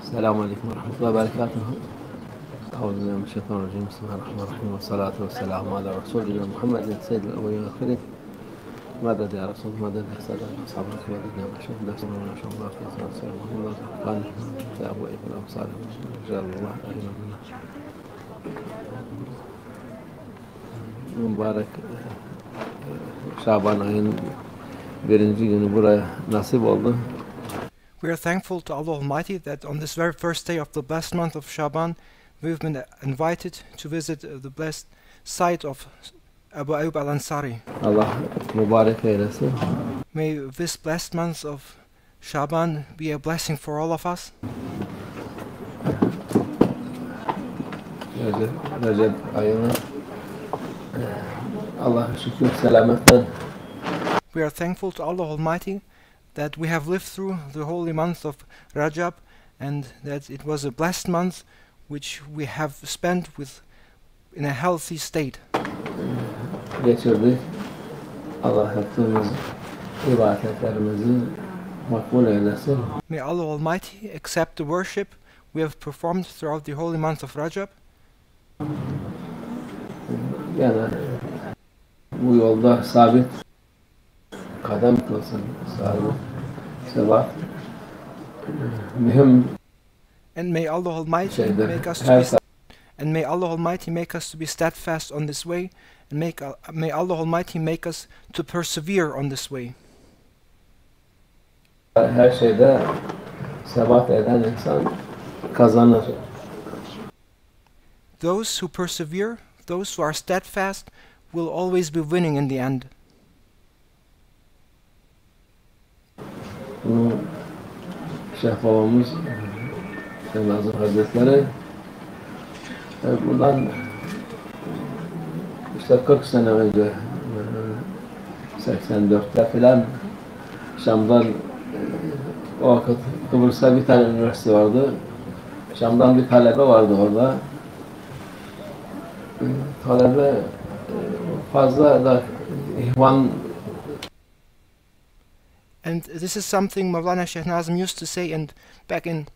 السلام عليكم ورحمة الله وبركاته. أعوذ بالله من الشيطان الرجيم. بسم الله الرحمن الرحيم والصلاة والسلام على رسول الله محمد سيد الأولين والآخرين. مدد يا رسول مدد يا سادة أصحابك مدد يا مشهور دسم ونشر الله في صلاة السلام محمد قال يا أبو إيف الأمصار رجال الله أهلا بالله. Mübarek Şaban ayının birinci günü buraya nasip oldu. We are thankful to Allah Almighty that on this very first day of the blessed month of Shaban, we've been invited to visit the blessed site of Abu Ayyub al-Ansari. Allah mübarek eylesin. May this blessed month of Shaban be a blessing for all of us. Recep ayını Allah şükür selametten We are thankful to Allah Almighty that we have lived through the holy month of Rajab and that it was a blessed month which we have spent in a healthy state. geçirdik. Allah yaptığımız ibadetlerimizi makbul eylesin. May Allah Almighty accept the worship we have performed throughout the holy month of Rajab. Yani bu yolda sabit kadem kılsın, sabit, sebat, mühim And may Allah Almighty şeydir. make us Her and may Allah Almighty make us to be steadfast on this way, and may Allah Almighty make us to persevere on this way. her şeyde sebat eden insan kazanır. Those who persevere, those who are steadfast, will always be winning in the end. Bunu Şeyh babamız Şeyh Nazım Hazretleri bundan işte 40 sene önce 84'te filan Şam'dan o vakit Kıbrıs'ta bir tane üniversite vardı. Şam'dan bir talebe vardı orada. Talebe fazla da ihvan. And this is something Mawlana Sheikh Nazim used to say, and back in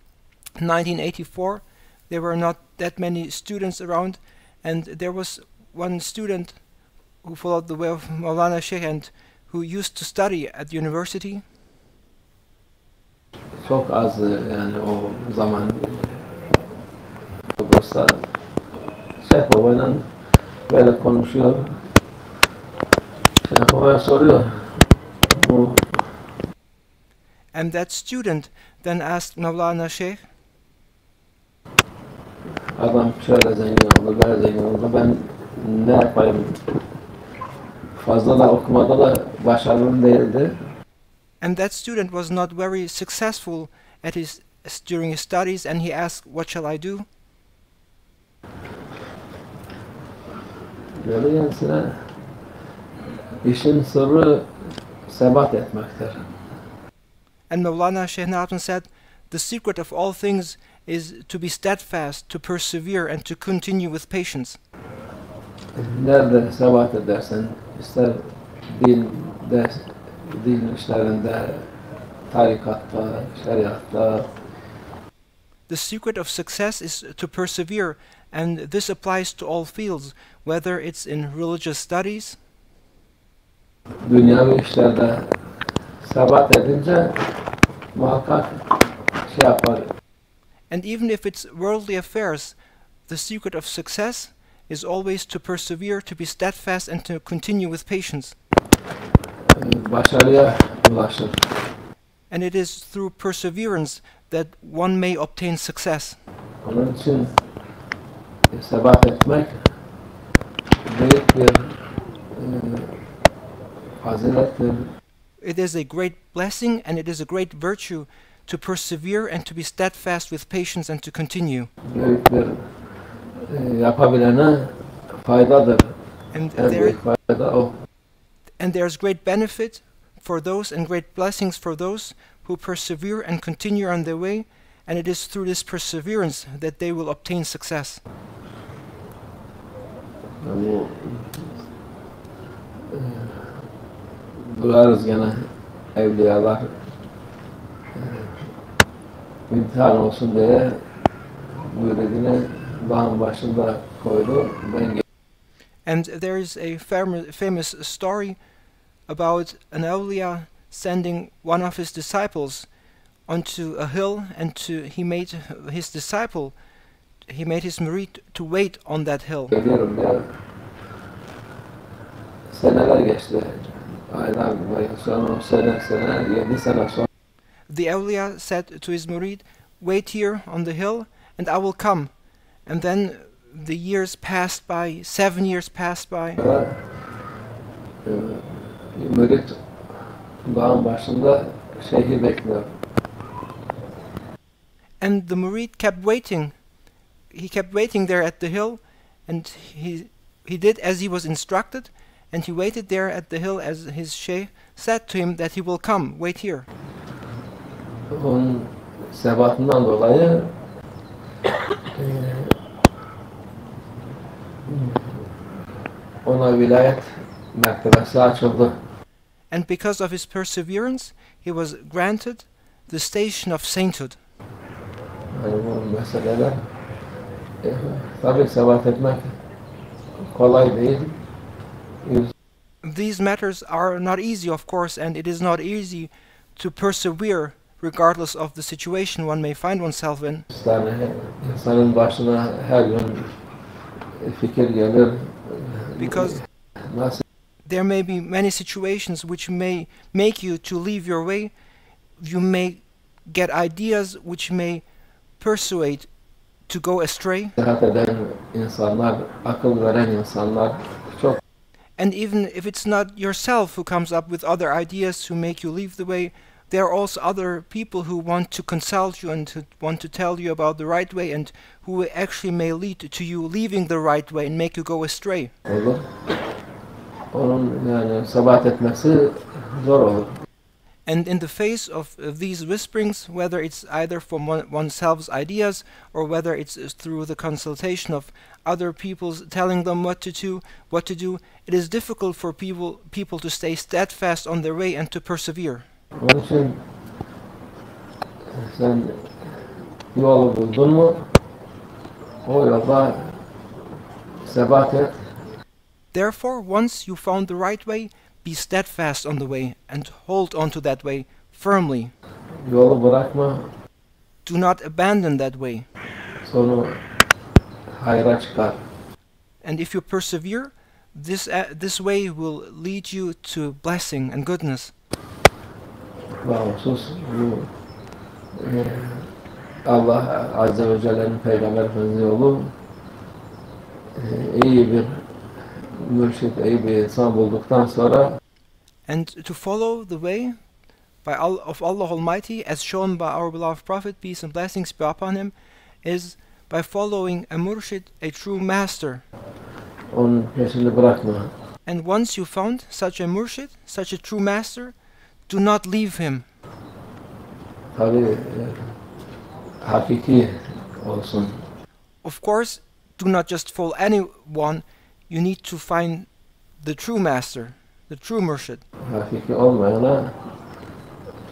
1984 there were not that many students around, and there was one student who followed the way of Mawlana Sheikh and who used to study at the university. Çok az yani o zaman Kıbrıs'ta Şeyh Baba'yla böyle konuşuyor. Şeyh Baba'ya soruyor. Bu And that student then asked Mawlana Sheikh, adam şöyle zengin oldu, böyle zengin oldu. Ben ne yapayım? Fazla da okumada da başarılı değildi. and that student was not very successful during his studies, and he asked, "What shall I do?" Böyle kendisine işin sırrı sebat etmektir. And Mawlana Sheikh Nazim said, "The secret of all things is to be steadfast, to persevere, and to continue with patience." Nerede sebat edersen, ister dinde, din işlerinde, tarikatta, şeriatta, The secret of success is to persevere, and this applies to all fields, whether it's in religious studies, dünyavi işlerde sebat edince muhakkak şey yapar. and even if it's worldly affairs. The secret of success is always to persevere, to be steadfast, and to continue with patience. Başarıya ulaşır. And it is through perseverance that one may obtain success. Onun için sebat etmek büyük bir fazilettir. It is a great blessing and it is a great virtue to persevere and to be steadfast with patience and to continue. Büyük bir yapabilene faydadır. And En büyük fayda o. there's great benefit for those and great blessings for those who persevere and continue on their way, and it is through this perseverance that they will obtain success. Bu duyarız gene evliyalar imtihan olsun diye müridini dağın başında koydu. Ben And there is a famous story about an awliya sending one of his disciples onto a hill, and he made his disciple, he made his murid to wait on that hill. geliyorum diye seneler geçti. Aylar sonra sene 7 sene sonra The awliya said to his murid, "Wait here on the hill, and I will come." And then the years passed by, 7 years passed by, mürit dağın başında şeyhi bekliyor. and the murid kept waiting. He kept waiting there at the hill, and he did as he was instructed, and he waited there at the hill as his sheikh said to him that he will come, wait here. Onun sebatından dolayı ona vilayet mertebesi açıldı. And because of his perseverance, he was granted the station of sainthood. Yani bu meseleler tabii sebat etmek kolay değil. These matters are not easy, of course, and it is not easy to persevere regardless of the situation one may find oneself in. Yani insanın başına her gün fikir gelir. Because Nasıl there may be many situations which may make you to leave your way. You may get ideas which may persuade to go astray. nasihat eden insanlar, akıl veren insanlar çok And even if it's not yourself who comes up with other ideas to make you leave the way, there are also other people who want to consult you and who want to tell you about the right way, and who actually may lead to you leaving the right way and make you go astray. olur. Onun yani sebat etmesi zor olur. And in the face of these whisperings, whether it's either from oneself's ideas or whether it's through the consultation of other people's telling them what to do, it is difficult for people to stay steadfast on their way and to persevere. Onun için sen yolu buldun mu o yolda sebat et. Therefore, once you found the right way, be steadfast on the way and hold on to that way firmly. Yolu bırakma, Do not abandon that way. sonu hayra çıkar. And if you persevere, this way will lead you to blessing and goodness. Bahusuz bu Allah Azze ve Celle'nin Peygamber Efendimiz yolu iyi bir mürşit, iyi bir insan bulduktan sonra And to follow the way of Allah Almighty, as shown by our beloved Prophet, peace and blessings be upon him, is by following a murshid, a true master. onun peşini bırakma. And once you found such a murshid, such a true master, do not leave him. Tabii hakiki olsun. Of course, do not just follow anyone, you need to find the true master, the true murshid. Hakiki olmayana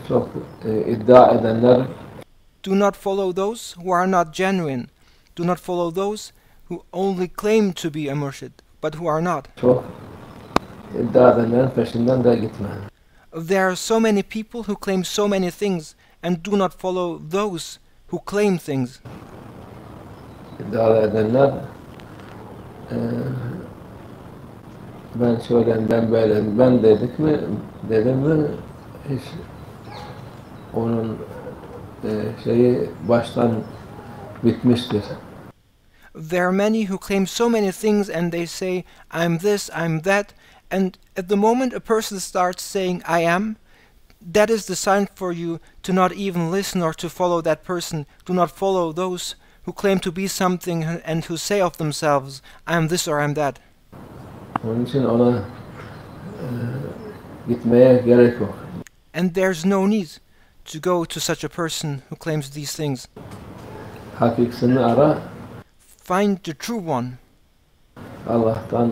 çok iddia edenler Do not follow those who are not genuine. Do not follow those who only claim to be a murshid, but who are not. çok iddia edenlerin peşinden de gitme. There are so many people who claim so many things, and do not follow those who claim things. İddia edenler ben şöyleyim, ben böyleyim, ben dedim mi hiç onun şeyi baştan bitmiştir. There are many who claim so many things and they say, I'm this, I'm that, and at the moment a person starts saying, I am, that is the sign for you to not even listen or to follow that person. Do not follow those who claim to be something and who say of themselves, I am this or I am that. Onun için ona gitmeye gerek yok. And there's no need to go to such a person who claims these things. Hakikisini ara, Find the true one. Allah'tan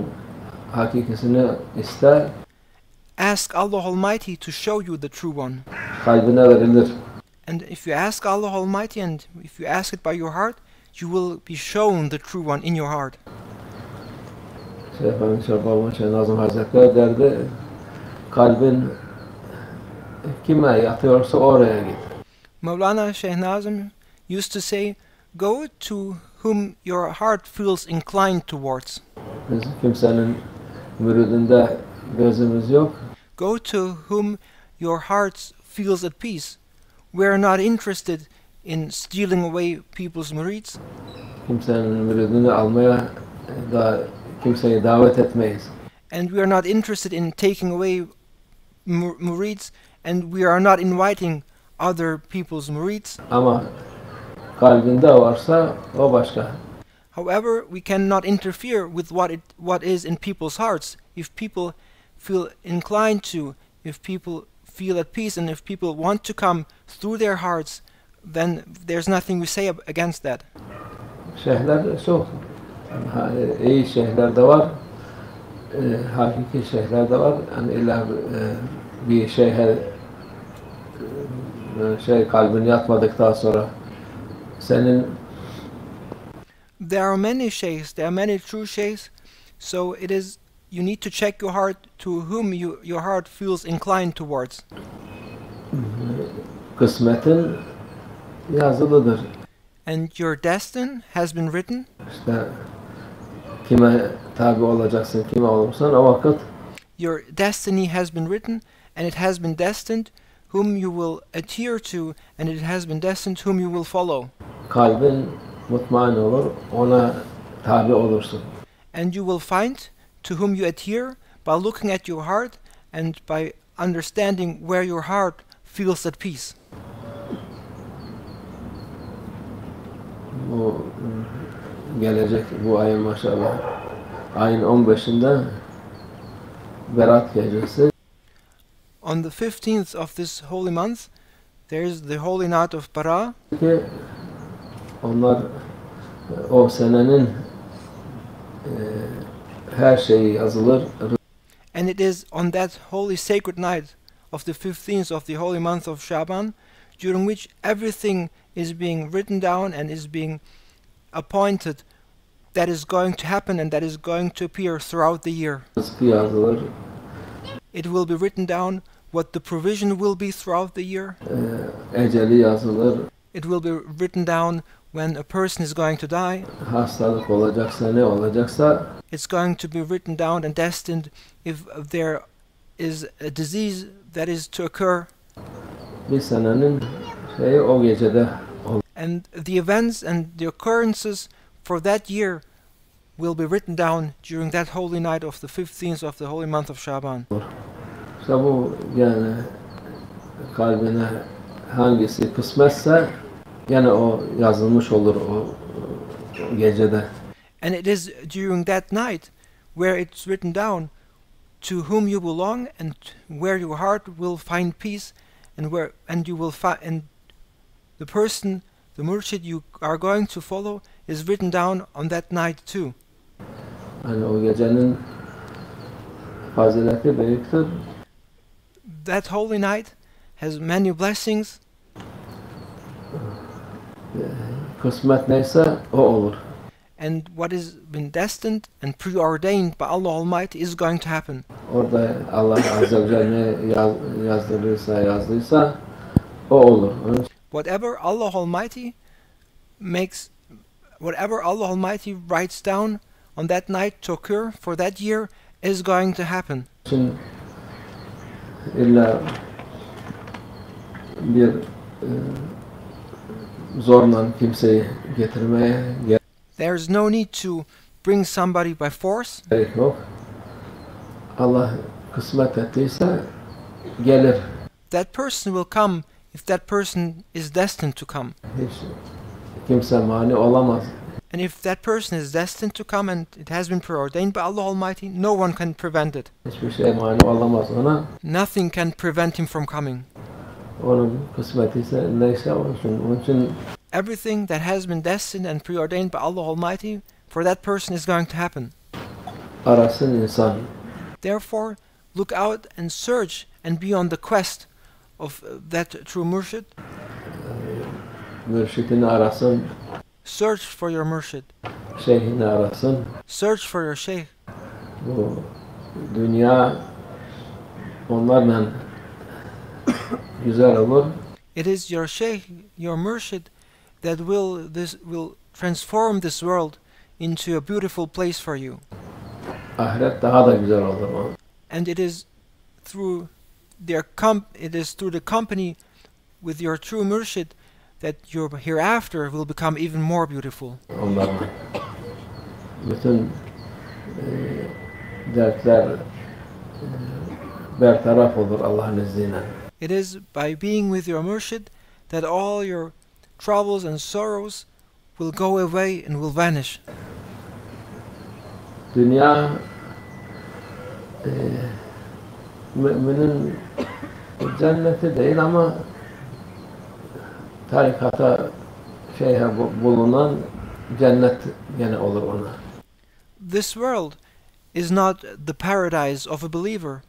hakikisini iste, Ask Allah Almighty to show you the true one. kalbine verilir. And if you ask Allah Almighty, and if you ask it by your heart, you will be shown the true one in your heart. Şeyh Efendi Şeyh Nazım Hazretleri derdi, kalbin kime yatıyorsa oraya git. Maulana Shaykh Nazim used to say, go to whom your heart feels inclined towards. Biz kimsenin müridinde gözümüz yok. Go to whom your heart feels at peace. We are not interested in stealing away people's murids, Kimsenin müridini almaya da kimseyi davet etmeyiz. and we are not interested in taking away murids, and we are not inviting other people's murids. Ama kalbinde varsa o başka. However, we cannot interfere with what is in people's hearts. If people feel inclined to, if people feel at peace, and if people want to come through their hearts, then there's nothing we say against that. Şeyhler çok. İyi şeyhler de var. Hakiki şeyhler de var. Yani illa bir şeyhe kalbin yatmadıktan sonra senin There are many sheikhs, there are many true sheikhs, so it is you need to check your heart to whom your heart feels inclined towards. kısmetin yazılıdır. And your destiny has been written. İşte kime tabi olacaksın, kime olursan o vakit Your destiny has been written, and it has been destined whom you will adhere to, and it has been destined whom you will follow. kalbin mutmain olur, ona tabi olursun. And you will find to whom you adhere by looking at your heart and by understanding where your heart feels at peace. Bu gelecek bu ayın maşallah ayın 15'inde Berat gecesi. On the 15th of this holy month, there is the holy night of Bara, Ki onlar o senenin her şeyi yazılır. and it is on that holy sacred night of the 15th of the holy month of Shaban, during which everything is being written down and is being appointed that is going to happen and that is going to appear throughout the year. Rızkı yazılır. It will be written down what the provision will be throughout the year. Eceli yazılır. It will be written down when a person is going to die. Hastalık olacaksa ne olacaksa It's going to be written down and destined if there is a disease that is to occur. bir senenin şeyi o gecede olur. And the events and the occurrences for that year will be written down during that holy night of the 15th of the holy month of Shaban. İşte bu yani kalbine hangisi kısmetse gene o yazılmış olur o gecede. And it is during that night where it's written down to whom you belong and where your heart will find peace, and you will find, and the person, the murshid you are going to follow is written down on that night too. Hani o gecenin fazileti büyüktür. That holy night has many blessings, Kısmet neyse o olur. and what has been destined and preordained by Allah Almighty is going to happen. Orada Allah Azze ve Celle yazdıysa o olur. Onun için Whatever Allah Almighty makes, whatever Allah Almighty writes down on that night to occur for that year is going to happen. illa bir zorla kimseyi getirmeye There's no need to bring somebody by force. gerek yok. Allah kısmet ettiyse gelir. That person will come if that person is destined to come. Hiç kimse mani olamaz. And if that person is destined to come and it has been preordained by Allah Almighty, no one can prevent it. Hiçbir şey mani olamaz ona. Nothing can prevent him from coming. Onun kısmeti ise neyse olsun. Onun için Everything that has been destined and preordained by Allah Almighty for that person is going to happen. arasın insan. Therefore, look out and search and be on the quest of that true murshid. mürşidini arasın, Search for your murshid. şeyhini arasın. Search for your sheikh. Bu dünya onlarla güzel olur. It is your sheikh, your murshid, that will transform this world into a beautiful place for you. Ahiret daha da güzel olur. And it is through the company with your true murshid that your hereafter will become even more beautiful. Onlarla. Bütün dertler bertaraf olur Allah'ın izniyle. It is by being with your murshid that all your troubles and sorrows will go away and will vanish. Dünya müminin cenneti değil ama tarikata bulunan cennet gene olur ona. This world is not the paradise of a believer.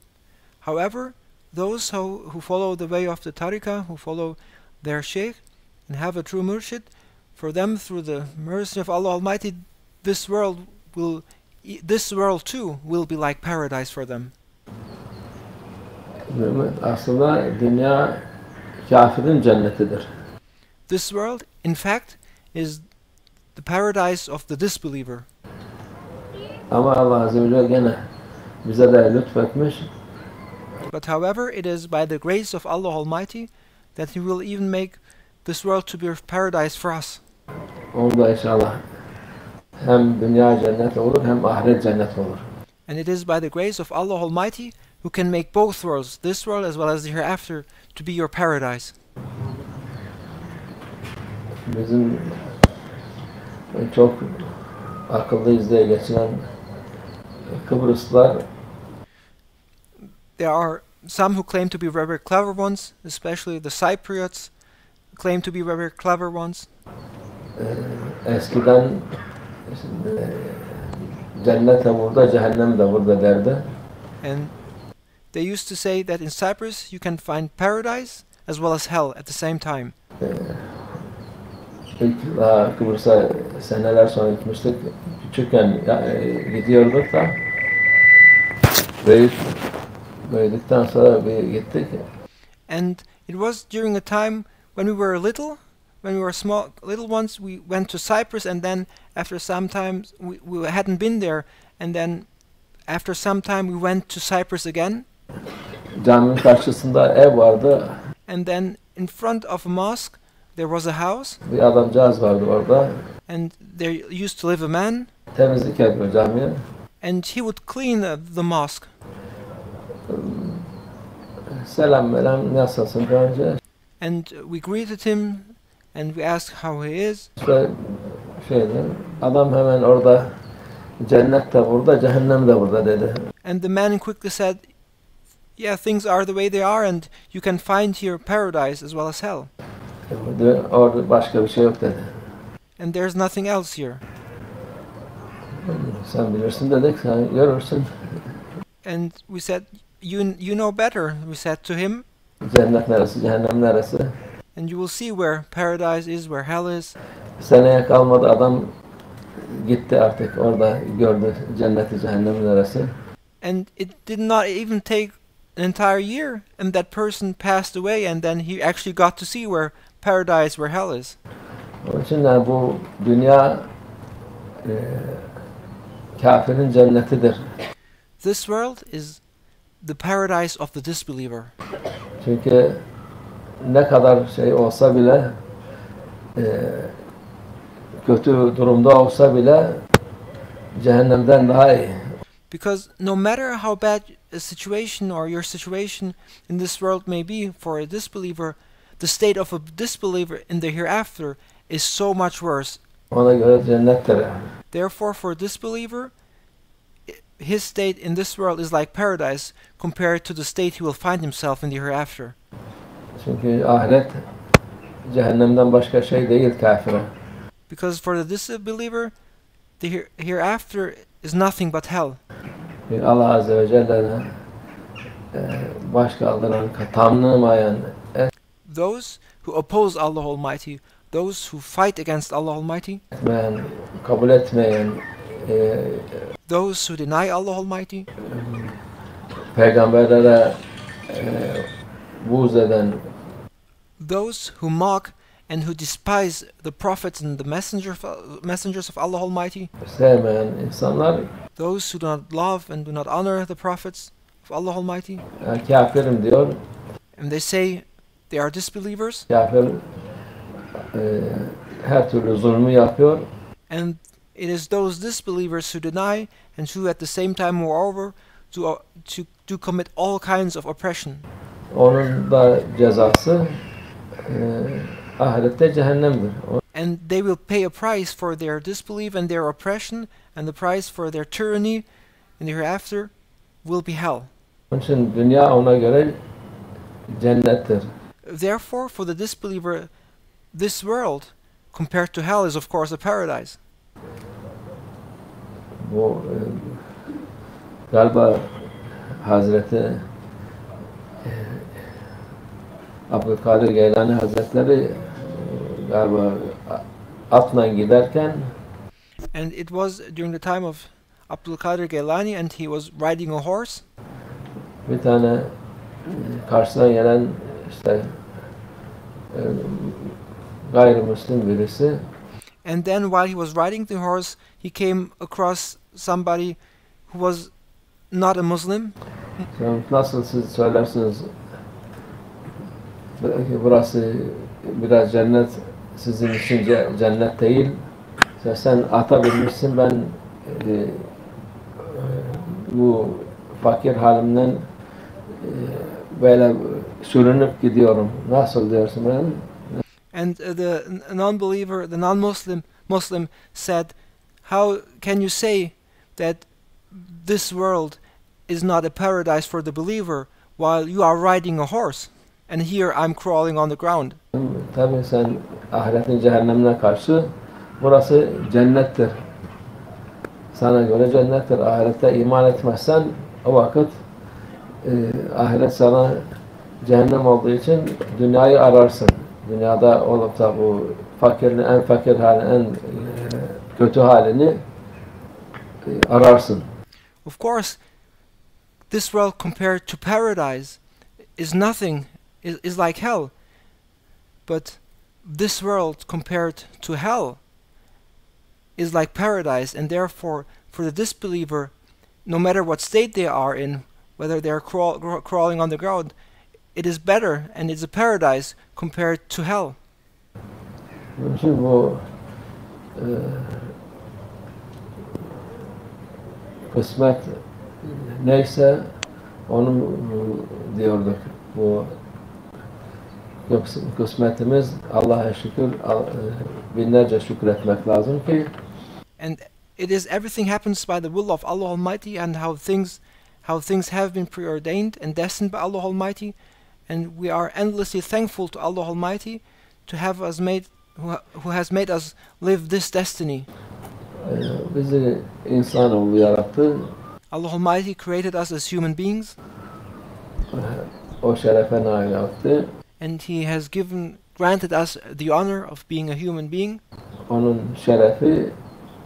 However, those who follow the way of the tariqah, who follow their sheikh and have a true murshid, for them through the mercy of Allah Almighty, this world too will be like paradise for them. Aslında dünya kafirin cennetidir. This world, in fact, is the paradise of the disbeliever. Ama Allah Azze ve Celle gene bize de lütfetmiş. But however, it is by the grace of Allah Almighty that He will even make this world to be a paradise for us. Onda inşallah hem dünya cennet olur hem ahiret cennet olur. And it is by the grace of Allah Almighty who can make both worlds, this world as well as the hereafter, to be your paradise. Bizim çok akıllıyız diye geçinen Kıbrıslılar, there are some who claim to be very clever ones, especially the Cypriots claim to be very clever ones. Eskiden cennet de burada, cehennem de burada derdi. And they used to say that in Cyprus you can find paradise as well as hell at the same time. İlk daha Kıbrıs'a seneler sonra gitmiştik. Küçükken gidiyorduk da büyüdükten sonra bir gittik. And it was during a time when we were little, when we were small, little ones, we went to Cyprus, and then after some time we hadn't been there, and then after some time we went to Cyprus again. Caminin karşısında ev vardı. And then in front of a mosque there was a house. Bir adamcağız vardı orada. And there used to live a man. Temizlik yapıyor camiye. And he would clean the mosque. Selam nasılsın önce? And we greeted him and we asked how he is. İşte adam hemen orada cennet de burada, cehennem de burada dedi. And the man quickly said, yeah, things are the way they are, and you can find here paradise as well as hell. Orada başka bir şey yok dedi. And there's nothing else here. Sen bilirsin dedik, sen görürsün. And we said, you know better, we said to him. Cennet neresi, cehennem neresi? And you will see where paradise is, where hell is. Seneye kalmadı, adam gitti artık, orada gördü cenneti, cehennemi neresi. And it did not even take an entire year, and that person passed away, and then he actually got to see where paradise, where hell is. Onun için yani bu dünya kafirin cennetidir. This world is the paradise of the disbeliever. Çünkü ne kadar şey olsa bile, kötü durumda olsa bile cehennemden daha iyi. Because no matter how bad a situation or your situation in this world may be for a disbeliever, the state of a disbeliever in the hereafter is so much worse. Ona göre cennettir. Therefore, for a disbeliever, his state in this world is like paradise compared to the state he will find himself in the hereafter. Çünkü ahiret cehennemden başka şey değil kafire. Because for the disbeliever, the hereafter is nothing but hell. Allah Azze ve Celle'ne baş kaldıran, tanımayan, those who oppose Allah Almighty, those who fight against Allah Almighty, etmeyen, kabul etmeyen, those who deny Allah Almighty, peygamberlere buğz eden, those who mock and who despise the prophets and the messengers of Allah Almighty, sevmeyen insanlar those who do not love and do not honor the prophets of Allah Almighty, kafirim diyor. and they say they are disbelievers, Kafir her türlü zulmü yapıyor. and it is those disbelievers who deny and who at the same time, moreover, to commit all kinds of oppression. Onun da cezası ahirette cehennemdir. And they will pay a price for their disbelief and their oppression, and the price for their tyranny in the hereafter will be hell. Onun için dünya ona göre cennettir. Therefore, for the disbeliever, this world, compared to hell, is of course a paradise. Bu galiba Hazreti Abdülkadir Geylani Hazretleri galiba atla giderken And it was during the time of Abdul Qadir Gailani, and he was riding a horse, bir tane karşıdan gelen işte gayrimüslim birisi and then while he was riding the horse, he came across somebody who was not a Muslim. nasıl siz söylersiniz belki burası biraz cennet sizin için cennet değil. Sen ata binmişsin, ben bu fakir halimden böyle sürünüp gidiyorum. Nasıl diyorsun ben? And the non-believer, the non-Muslim said, "How can you say that this world is not a paradise for the believer while you are riding a horse, and here I'm crawling on the ground?" Tabii sen ahiretin cehennemine karşı burası cennettir. Sana göre cennettir. Ahirette iman etmezsen o vakit ahiret sana cehennem olduğu için dünyayı ararsın. Dünyada olup da bu fakirin en fakir halini, en kötü halini ararsın. Of course, this world compared to paradise is nothing, is like hell. But this world compared to hell is like paradise, and therefore for the disbeliever, no matter what state they are in, whether they're crawling on the ground, it is better and it's a paradise compared to hell. Onun için bu kısmet neyse onu diyorduk. Bu kısmetimiz Allah'a şükür, binlerce şükretmek lazım ki And it is everything happens by the will of Allah Almighty, and how things have been preordained and destined by Allah Almighty, and we are endlessly thankful to Allah Almighty to have us made who has made us live this destiny. bizi insanoğlu yarattı. Allah Almighty created us as human beings, O şerefe nail yaptı. and He has granted us the honor of being a human being, Onun şerefi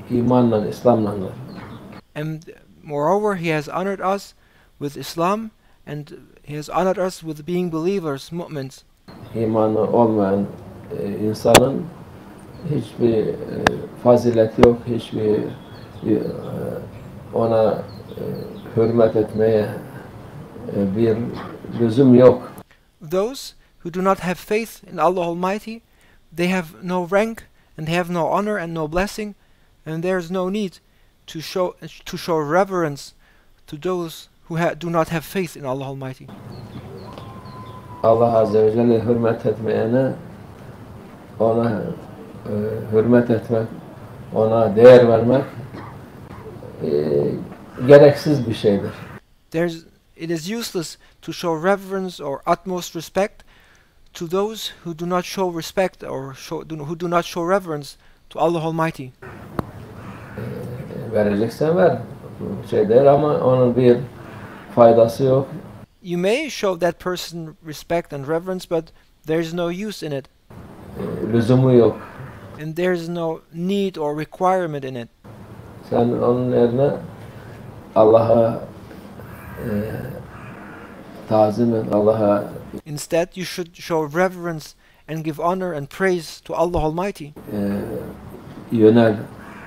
imanla, İslam'la. and moreover He has honored us with Islam, and He has honored us with being believers, mu'mins. İmanı olmayan insanın hiçbir fazileti yok, hiçbir ona hürmet etmeye bir lüzum yok. Those who do not have faith in Allah Almighty, they have no rank and they have no honor and no blessing, and there is no need to show reverence to those who do not have faith in Allah Almighty. Allah Azze ve Celle hürmet etmeyene ona hürmet etmek, ona değer vermek gereksiz bir şeydir. It is useless to show reverence or utmost respect to those who do not show respect or who do not show reverence to Allah Almighty. Vereceksen ver. Şey değil ama onun bir faydası yok. You may show that person respect and reverence, but there is no use in it. lüzumu yok. and there's no need or requirement in it. Sen onun yerine Allah'a tazim et, Allah'a Instead, you should show reverence and give honor and praise to Allah Almighty. yönel.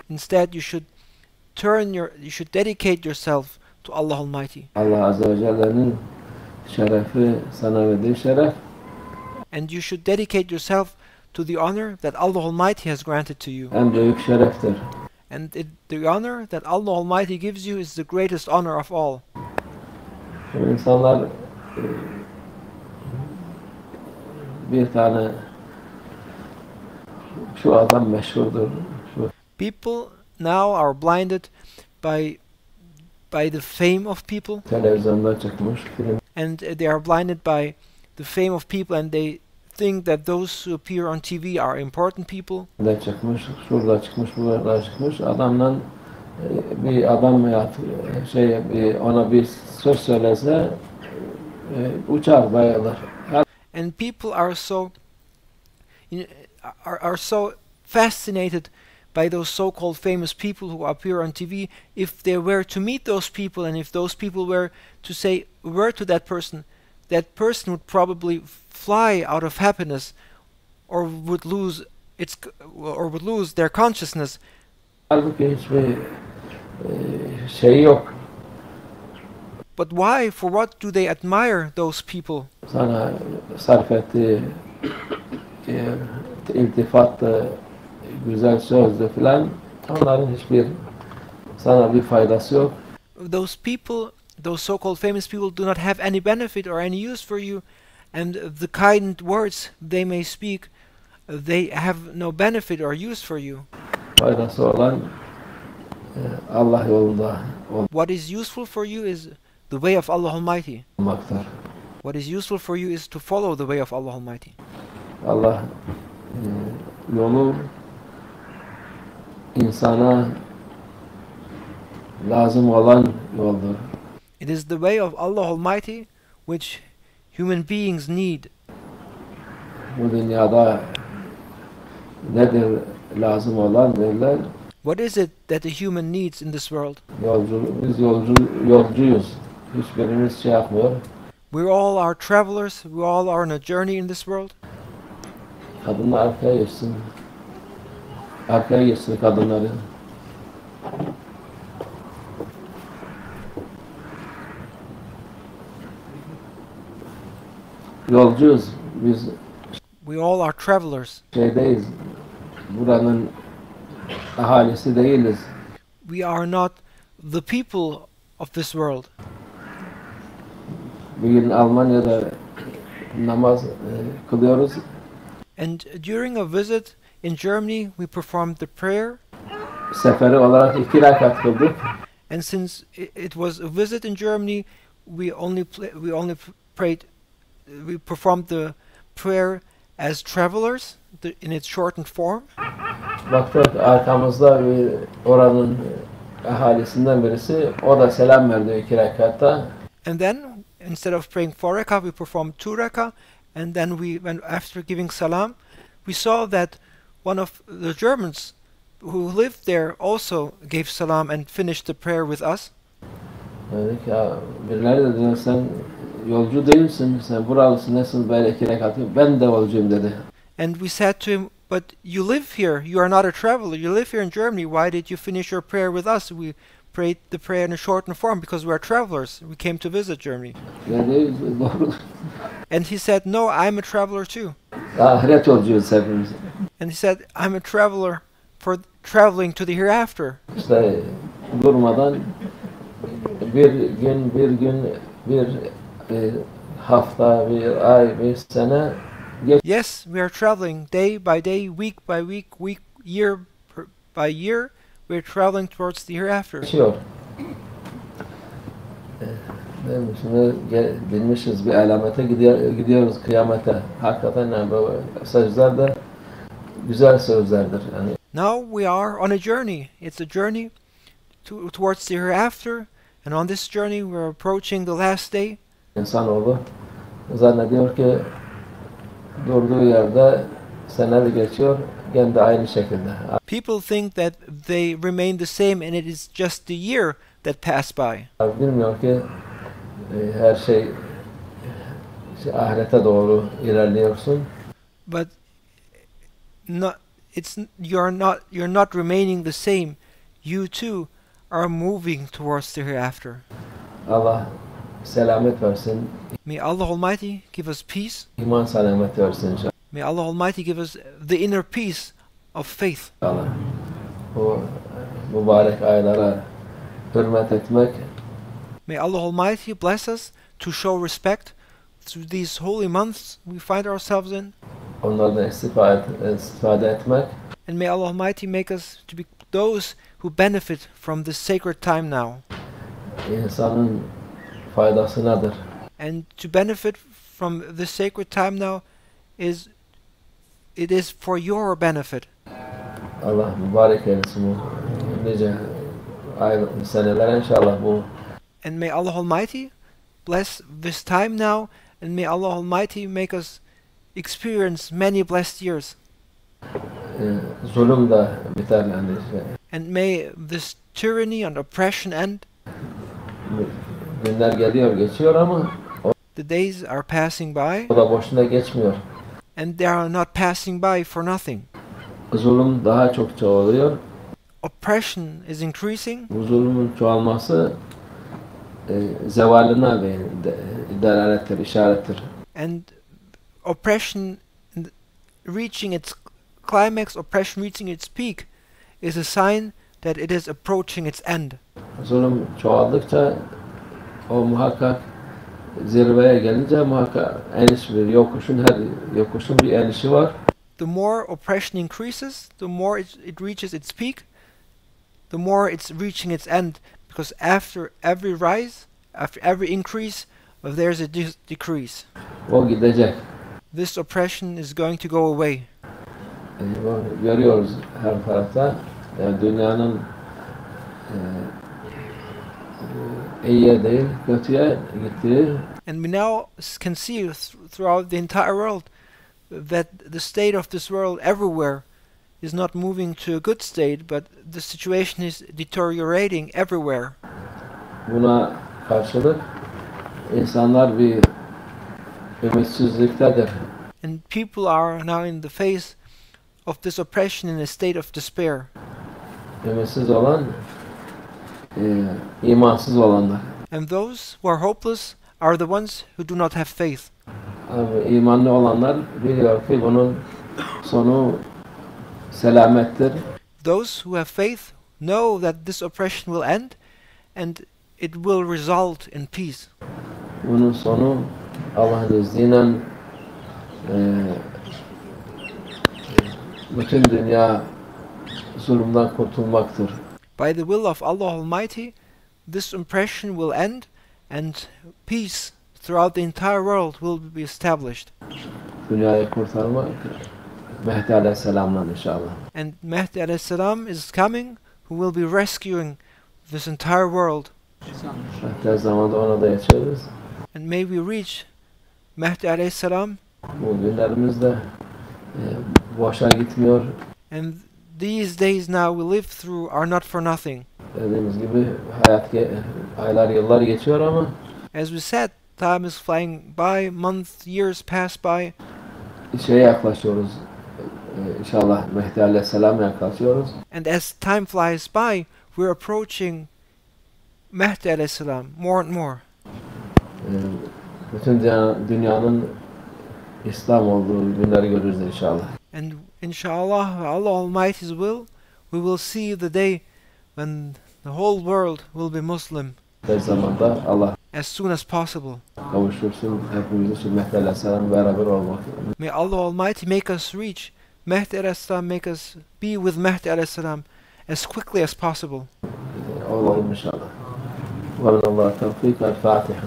Instead, you should dedicate yourself to Allah Almighty. Allah Azze ve Celle'nin şerefi sana verdiği şeref. And you should dedicate yourself to the honor that Allah Almighty has granted to you. En büyük şereftir. And the honor that Allah Almighty gives you is the greatest honor of all. Şimdi insanlar bir tane şu adam meşhurdur. Şu People now are blinded by the fame of people, televizyonda çıkmış film. and they are blinded by the fame of people, and they think that those who appear on TV are important people. De çıkmış, şurada çıkmış, burada çıkmış. Adamdan bir adam ya ona bir söz söylese uçar, bayılır. And people are so are so fascinated by those so-called famous people who appear on TV. If they were to meet those people, and if those people were to say a word to that person would probably fly out of happiness, or would lose their consciousness. Halbuki hiçbir şey yok. But why? For what do they admire those people? Sana sarf ettiği iltifattı, güzel sözdü filan, onların hiçbir sana bir faydası yok. Those people, those so-called famous people, do not have any benefit or any use for you, and the kind words they may speak, they have no benefit or use for you. Faydası olan Allah yolunda What is useful for you is the way of Allah Almighty. olmaktır. What is useful for you is to follow the way of Allah Almighty. Allah yolu insana lazım olan yoldur. It is the way of Allah Almighty which human beings need. Bu dünyada nedir lazım olan derler? What is it that the human needs in this world? Biz yolcuyuz. Hiçbirimiz şey yapmıyor. We all are travelers. We all are on a journey in this world. Kadınlar arkaya geçsin. Arkaya geçsin kadınları. Yolcuyuz. Biz We all are travelers. şeydeyiz. Buranın ahalisi değiliz. We are not the people of this world. Bugün Almanya'da namaz kılıyoruz. And during a visit in Germany, we performed the prayer. Seferi olarak 2 rekat kıldık. And since it was a visit in Germany, we performed the prayer as travelers in its shortened form. Baktık arkamızda oranın ahalisinden birisi, o da selam verdi 2 rekatta. And then, instead of praying 4 rakah, we performed 2 rakah. And then after giving salam, we saw that one of the Germans who lived there also gave salam and finished the prayer with us. Dedik ya, birileri de dedi, sen yolcu değilsin, sen buralısın, nasıl böyle 2 rekatı? Ben de yolcuyum dedi. And we said to him, but you live here, you are not a traveler, you live here in Germany, why did you finish your prayer with us? We prayed the prayer in a shortened form because we are travelers, we came to visit Germany. Dedi, doğru. And he said, no, I'm a traveler too. Ahiret yolcuyuz hepimiz. And he said, I'm a traveler for traveling to the hereafter. İşte durmadan bir gün, bir hafta, bir ay, bir sene Yes, we are traveling day by day, week by week, year by year. We are traveling towards the hereafter. geçiyor. Şimdi bilmişiz bir alamete gidiyoruz kıyamete. Hakikaten yani bu sözler de güzel sözlerdir. Yani Now we are on a journey. It's a journey towards the hereafter. And on this journey we are approaching the last day. insanoğlu zannediyor ki durduğu yerde Seneler geçiyor, gene de aynı şekilde. People think that they remain the same and it is just the year that passed by. Bilmiyor ki her şey ahirete doğru ilerliyorsun. But you're not remaining the same. You too are moving towards the hereafter. Allah selamet versin, May Allah Almighty give us peace. iman selamet versin inşallah. May Allah Almighty give us the inner peace of faith. Bu mübarek aylara hürmet etmek, May Allah Almighty bless us to show respect through these holy months we find ourselves in. onlardan istifade etmek, And may Allah Almighty make us to be those who benefit from this sacred time now. insanın faydasınadır. And to benefit from this sacred time now it is for your benefit. Allah mübarek eylesin bu nice seneler inşallah bu. And may Allah Almighty bless this time now, and may Allah Almighty make us experience many blessed years. Zulüm de biter yani. And may this tyranny and oppression end. Günler geliyor geçiyor ama The days are passing by, o da boşuna geçmiyor. and they are not passing by for nothing. Zulüm daha çok çoğalıyor. Oppression is increasing, Bu zulümün çoğalması zevaline delalettir, işarettir. and oppression reaching its climax, oppression reaching its peak, is a sign that it is approaching its end. Zulüm çoğaldıkça o muhakkak zirveye gelince muhakkak eniş bir yokuşun, her yokuşun bir enişi var. The more oppression increases, the more it reaches its peak, the more it's reaching its end. Because after every rise, after every increase, there's a decrease. O gidecek. This oppression is going to go away. Görüyoruz her tarafta dünyanın iyiye değil kötüye gittiği. And we now can see throughout the entire world that the state of this world everywhere is not moving to a good state, but the situation is deteriorating everywhere. Buna karşılık insanlar bir ümitsizliktedir. And people are now in the face of this oppression in a state of despair. Ümitsiz olan imansız olanlar. And those who are hopeless are the ones who do not have faith. Abi, imanlı olanlar biliyor ki bunun sonu selamettir. Those who have faith know that this oppression will end and it will result in peace. Bunun sonu Allah'ın izniyle bütün dünya zulümden kurtulmaktır. By the will of Allah Almighty, this oppression will end and peace throughout the entire world will be established. Dünyayı kurtarmak Mehdi Aleyhisselam'la inşallah. And Mahdi alayhi salam is coming, who will be rescuing this entire world. Hatta zamanda ona da yaşarız. And may we reach Mahdi alayhi salam. Bu günlerimizde boşa gitmiyor. And these days now we live through are not for nothing. Dediğimiz gibi aylar yıllar geçiyor ama As we said, time is flying by, months, years pass by, şeye yaklaşıyoruz. İnşallah Mehdi Aleyhisselam'a yaklaşıyoruz. and as time flies by, we're approaching Mahdi alayhi salam more and more. Bütün dünyanın İslam olduğu günleri görürüz inşallah. And inshallah, by Allah Almighty's will, we will see the day when the whole world will be Muslim Tez zamanda Allah as soon as possible. kavuştursun hepimiz için Mehdi Aleyhisselam beraber olmak. May Allah Almighty make us reach Mahdi alayhi salam, make us be with Mahdi alayhi salam as quickly as possible. Olalım inşallah. Ve minallah tevfik. El Fatiha.